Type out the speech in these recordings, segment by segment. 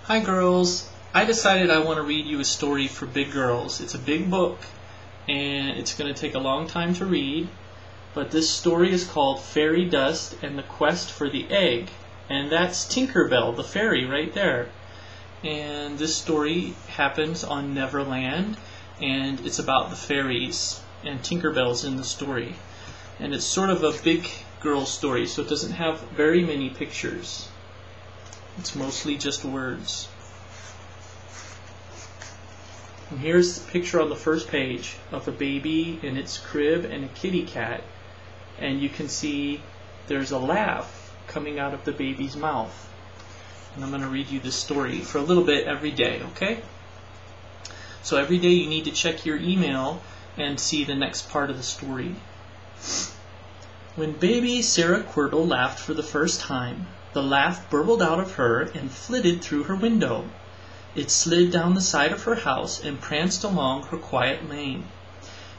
Hi girls, I decided I want to read you a story for big girls. It's a big book and it's going to take a long time to read, but this story is called Fairy Dust and the Quest for the Egg, and that's Tinkerbell, the fairy, right there. And this story happens on Neverland, and it's about the fairies, and Tinkerbell's in the story. And it's sort of a big girl story, so it doesn't have very many pictures. It's mostly just words. And here's the picture on the first page of a baby in its crib and a kitty cat. And you can see there's a laugh coming out of the baby's mouth. And I'm going to read you this story for a little bit every day, okay? So every day you need to check your email and see the next part of the story. When baby Sarah Quirtle laughed for the first time, the laugh burbled out of her and flitted through her window. It slid down the side of her house and pranced along her quiet lane.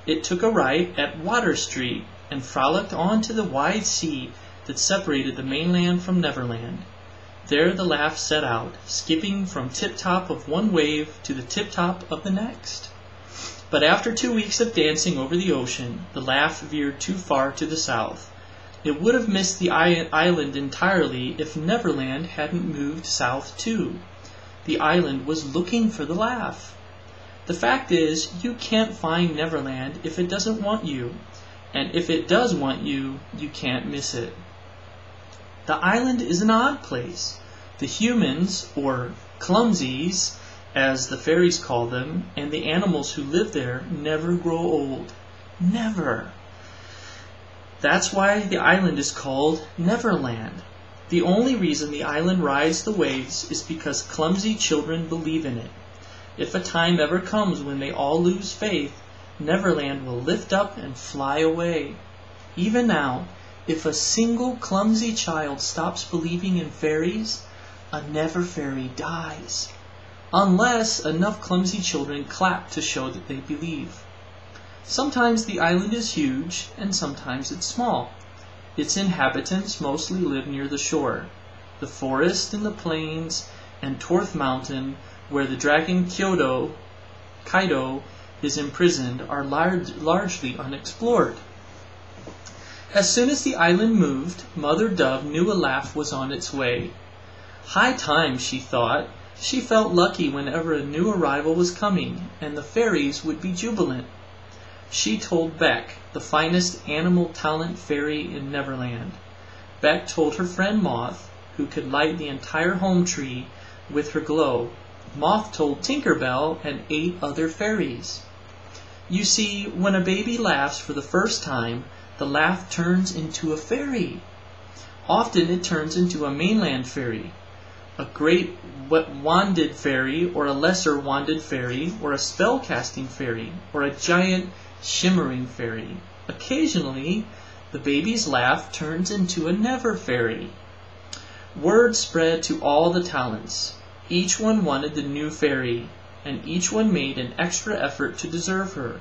It took a right at Water Street and frolicked on to the wide sea that separated the mainland from Neverland. There the laugh set out, skipping from tip-top of one wave to the tip-top of the next. But after 2 weeks of dancing over the ocean, the laugh veered too far to the south. It would have missed the island entirely if Neverland hadn't moved south too. The island was looking for the laugh. The fact is, you can't find Neverland if it doesn't want you, and if it does want you, you can't miss it. The island is an odd place. The humans, or clumsies, as the fairies call them, and the animals who live there never grow old. Never. That's why the island is called Neverland. The only reason the island rides the waves is because clumsy children believe in it. If a time ever comes when they all lose faith, Neverland will lift up and fly away. Even now, if a single clumsy child stops believing in fairies, a never fairy dies. Unless enough clumsy children clap to show that they believe. Sometimes the island is huge, and sometimes it's small. Its inhabitants mostly live near the shore. The forest and the plains and Torth Mountain, where the dragon Kaido is imprisoned, are largely unexplored. As soon as the island moved, Mother Dove knew a laugh was on its way. High time, she thought. She felt lucky whenever a new arrival was coming, and the fairies would be jubilant. She told Beck, the finest animal talent fairy in Neverland. Beck told her friend Moth, who could light the entire home tree with her glow. Moth told Tinkerbell and 8 other fairies. You see, when a baby laughs for the first time, the laugh turns into a fairy. Often it turns into a mainland fairy, a great wanded fairy, or a lesser wanded fairy, or a spell-casting fairy, or a giant shimmering fairy. Occasionally, the baby's laugh turns into a never fairy. Word spread to all the talents. Each one wanted the new fairy, and each one made an extra effort to deserve her.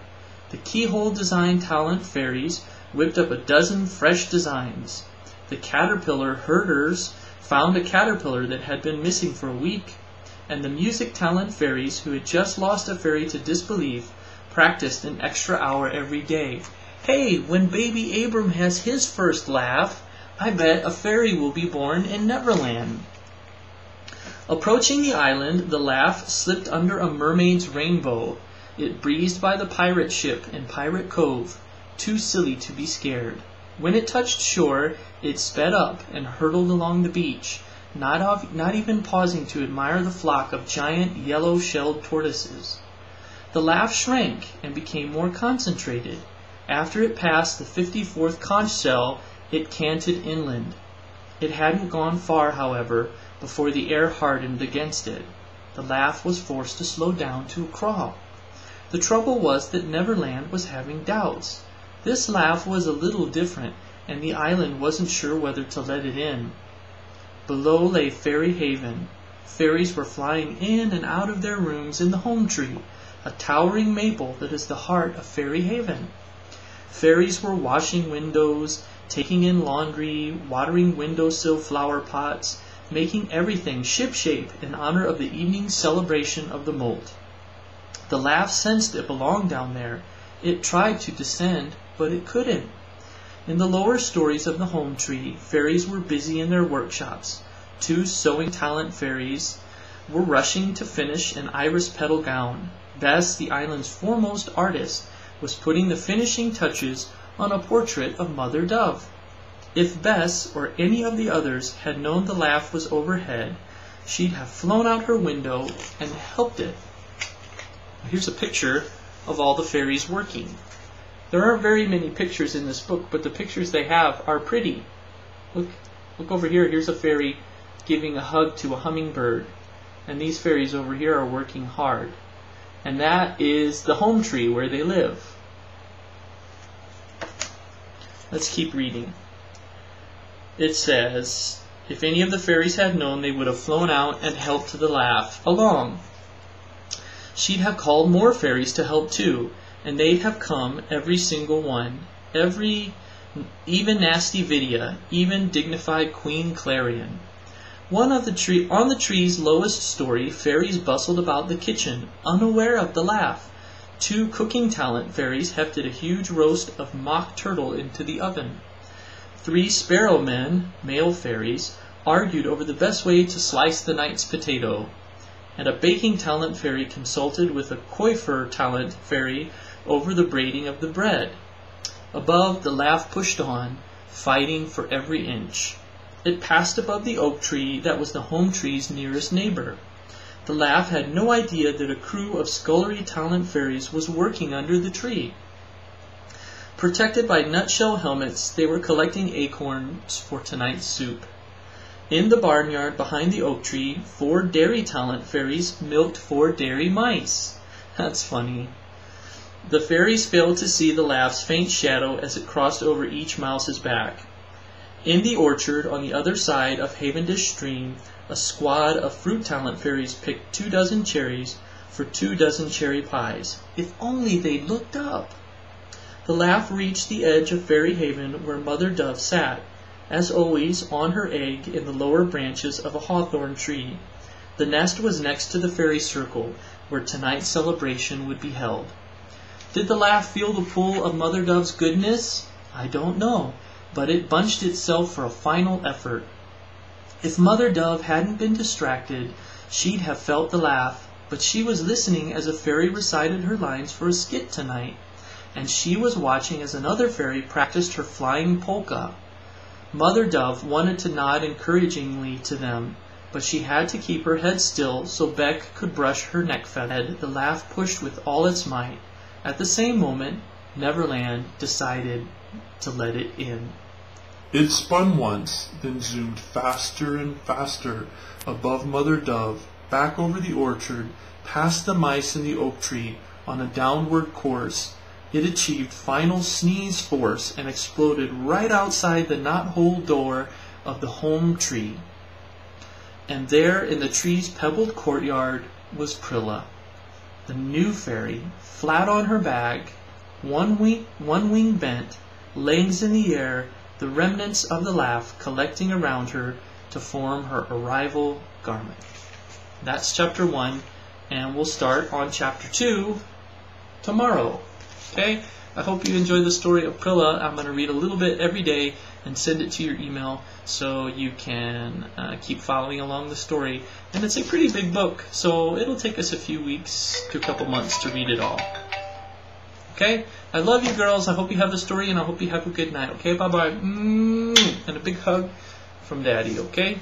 The keyhole design talent fairies whipped up a dozen fresh designs. The caterpillar herders found a caterpillar that had been missing for a week, and the music talent fairies, who had just lost a fairy to disbelief, practiced an extra hour every day. Hey, when baby Abram has his first laugh, I bet a fairy will be born in Neverland. Approaching the island, the laugh slipped under a mermaid's rainbow. It breezed by the pirate ship in Pirate Cove, too silly to be scared. When it touched shore, it sped up and hurtled along the beach, not even pausing to admire the flock of giant yellow-shelled tortoises. The laugh shrank and became more concentrated. After it passed the 54th conch shell, it canted inland. It hadn't gone far, however, before the air hardened against it. The laugh was forced to slow down to a crawl. The trouble was that Neverland was having doubts. This laugh was a little different, and the island wasn't sure whether to let it in. Below lay Fairy Haven. Fairies were flying in and out of their rooms in the home tree, a towering maple that is the heart of Fairy Haven. Fairies were washing windows, taking in laundry, watering windowsill flower pots, making everything ship-shape in honor of the evening's celebration of the molt. The laugh sensed it belonged down there. It tried to descend, but it couldn't. In the lower stories of the home tree, fairies were busy in their workshops. 2 sewing talent fairies were rushing to finish an iris petal gown. Bess, the island's foremost artist, was putting the finishing touches on a portrait of Mother Dove. If Bess or any of the others had known the laugh was overhead, she'd have flown out her window and helped it. Here's a picture of all the fairies working. There aren't very many pictures in this book, but the pictures they have are pretty. Look over here. Here's a fairy giving a hug to a hummingbird. And these fairies over here are working hard. And that is the home tree where they live. Let's keep reading. It says, if any of the fairies had known, they would have flown out and helped the laugh along. She'd have called more fairies to help too, and they'd have come, every single one, even nasty Vidya, even dignified Queen Clarion. On the tree's lowest story, fairies bustled about the kitchen, unaware of the laugh. 2 cooking talent fairies hefted a huge roast of mock turtle into the oven. 3 sparrow men, male fairies, argued over the best way to slice the night's potato. And a baking talent fairy consulted with a coiffure talent fairy over the braiding of the bread. Above, the laugh pushed on, fighting for every inch. It passed above the oak tree that was the home tree's nearest neighbor. The laugh had no idea that a crew of scullery talent fairies was working under the tree. Protected by nutshell helmets, they were collecting acorns for tonight's soup. In the barnyard behind the oak tree, 4 dairy talent fairies milked 4 dairy mice. That's funny. The fairies failed to see the laugh's faint shadow as it crossed over each mouse's back. In the orchard on the other side of Havendish Stream, a squad of fruit talent fairies picked 2 dozen cherries for 2 dozen cherry pies. If only they'd looked up! The laugh reached the edge of Fairy Haven where Mother Dove sat, as always on her egg in the lower branches of a hawthorn tree. The nest was next to the fairy circle, where tonight's celebration would be held. Did the laugh feel the pull of Mother Dove's goodness? I don't know, but it bunched itself for a final effort. If Mother Dove hadn't been distracted, she'd have felt the laugh, but she was listening as a fairy recited her lines for a skit tonight, and she was watching as another fairy practiced her flying polka. Mother Dove wanted to nod encouragingly to them, but she had to keep her head still so Beck could brush her neck feather. The laugh pushed with all its might. At the same moment, Neverland decided to let it in. It spun once, then zoomed faster and faster above Mother Dove, back over the orchard, past the mice in the oak tree, on a downward course. It achieved final sneeze force and exploded right outside the knothole door of the home tree. And there in the tree's pebbled courtyard was Prilla, the new fairy, flat on her back, one wing bent, legs in the air, the remnants of the laugh collecting around her to form her arrival garment. That's chapter 1, and we'll start on chapter 2 tomorrow. Okay? I hope you enjoy the story of Prilla. I'm going to read a little bit every day and send it to your email so you can keep following along the story. And it's a pretty big book, so it'll take us a few weeks to a couple months to read it all. Okay? I love you, girls. I hope you have the story, and I hope you have a good night. Okay? Bye-bye. And a big hug from Daddy, okay?